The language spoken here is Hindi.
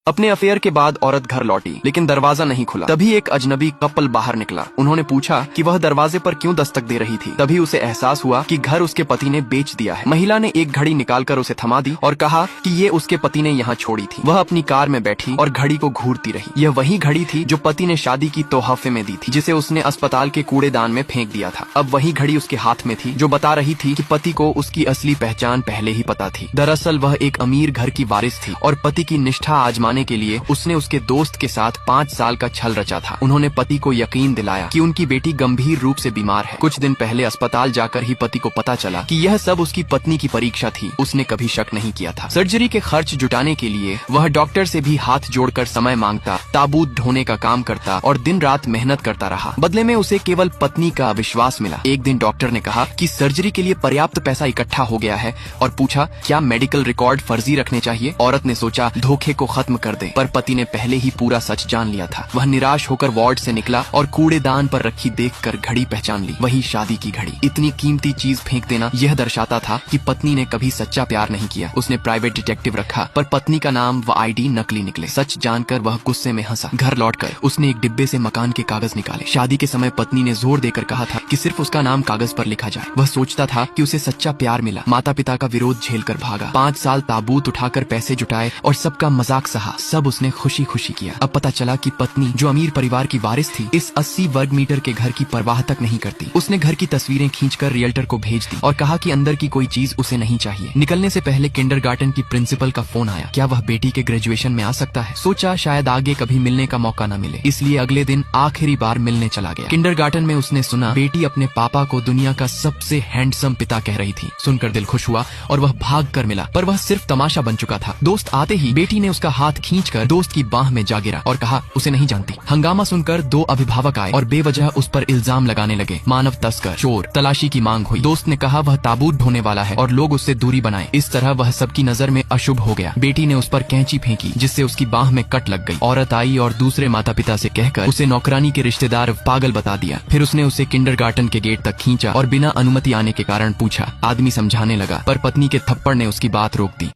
अपने अफेयर के बाद औरत घर लौटी, लेकिन दरवाजा नहीं खुला। तभी एक अजनबी कपल बाहर निकला। उन्होंने पूछा कि वह दरवाजे पर क्यों दस्तक दे रही थी। तभी उसे एहसास हुआ कि घर उसके पति ने बेच दिया है। महिला ने एक घड़ी निकालकर उसे थमा दी और कहा कि ये उसके पति ने यहाँ छोड़ी थी। वह अपनी कार में बैठी और घड़ी को घूरती रही। यह वही घड़ी थी जो पति ने शादी की तोहफे में दी थी, जिसे उसने अस्पताल के कूड़ेदान में फेंक दिया था। अब वही घड़ी उसके हाथ में थी, जो बता रही थी कि पति को उसकी असली पहचान पहले ही पता थी। दरअसल वह एक अमीर घर की वारिस थी और पति की निष्ठा आजमाने के लिए उसने उसके दोस्त के साथ 5 साल का छल रचा था। उन्होंने पति को यकीन दिलाया कि उनकी बेटी गंभीर रूप से बीमार है। कुछ दिन पहले अस्पताल जाकर ही पति को पता चला कि यह सब उसकी पत्नी की परीक्षा थी। उसने कभी शक नहीं किया था। सर्जरी के खर्च जुटाने के लिए वह डॉक्टर से भी हाथ जोड़कर समय मांगता, ताबूत ढोने का काम करता और दिन रात मेहनत करता रहा। बदले में उसे केवल पत्नी का अविश्वास मिला। एक दिन डॉक्टर ने कहा कि सर्जरी के लिए पर्याप्त पैसा इकट्ठा हो गया है और पूछा क्या मेडिकल रिकॉर्ड फर्जी रखने चाहिए। औरत ने सोचा धोखे को खत्म कर दे, पर पति ने पहले ही पूरा सच जान लिया था। वह निराश होकर वार्ड से निकला और कूड़ेदान पर रखी देखकर घड़ी पहचान ली। वही शादी की घड़ी। इतनी कीमती चीज फेंक देना यह दर्शाता था कि पत्नी ने कभी सच्चा प्यार नहीं किया। उसने प्राइवेट डिटेक्टिव रखा, पर पत्नी का नाम व आईडी नकली निकले। सच जानकर वह गुस्से में हंसा। घर लौटकर उसने एक डिब्बे से मकान के कागज निकाले। शादी के समय पत्नी ने जोर देकर कहा था कि सिर्फ उसका नाम कागज पर लिखा जाए। वह सोचता था कि उसे सच्चा प्यार मिला। माता पिता का विरोध झेलकर भागा। 5 साल ताबूत उठाकर पैसे जुटाए और सबका मजाक सहा। सब उसने खुशी खुशी किया। अब पता चला कि पत्नी, जो अमीर परिवार की वारिस थी, इस 80 वर्ग मीटर के घर की परवाह तक नहीं करती। उसने घर की तस्वीरें खींचकर रियल्टर को भेज दी और कहा कि अंदर की कोई चीज उसे नहीं चाहिए। निकलने से पहले किंडरगार्टन की प्रिंसिपल का फोन आया। क्या वह बेटी के ग्रेजुएशन में आ सकता है? सोचा शायद आगे कभी मिलने का मौका न मिले, इसलिए अगले दिन आखिरी बार मिलने चला गया। किंडरगार्टन में उसने सुना बेटी अपने पापा को दुनिया का सबसे हैंडसम पिता कह रही थी। सुनकर दिल खुश हुआ और वह भाग कर मिला, पर वह सिर्फ तमाशा बन चुका था। दोस्त आते ही बेटी ने उसका हाथ खींचकर दोस्त की बाह में जा गिरा और कहा उसे नहीं जानती। हंगामा सुनकर 2 अभिभावक आए और बेवजह उस पर इल्जाम लगाने लगे। मानव तस्कर, चोर। तलाशी की मांग हुई। दोस्त ने कहा वह ताबूत ढोने वाला है और लोग उससे दूरी बनाए। इस तरह वह सबकी नजर में अशुभ हो गया। बेटी ने उस पर कैंची फेंकी, जिससे उसकी बाह में कट लग गई। औरत आई और दूसरे माता पिता से कहकर उसे नौकरानी के रिश्तेदार पागल बता दिया। फिर उसने उसे किंडरगार्टन के गेट तक खींचा और बिना अनुमति आने के कारण पूछा। आदमी समझाने लगा, पर पत्नी के थप्पड़ ने उसकी बात रोक दी।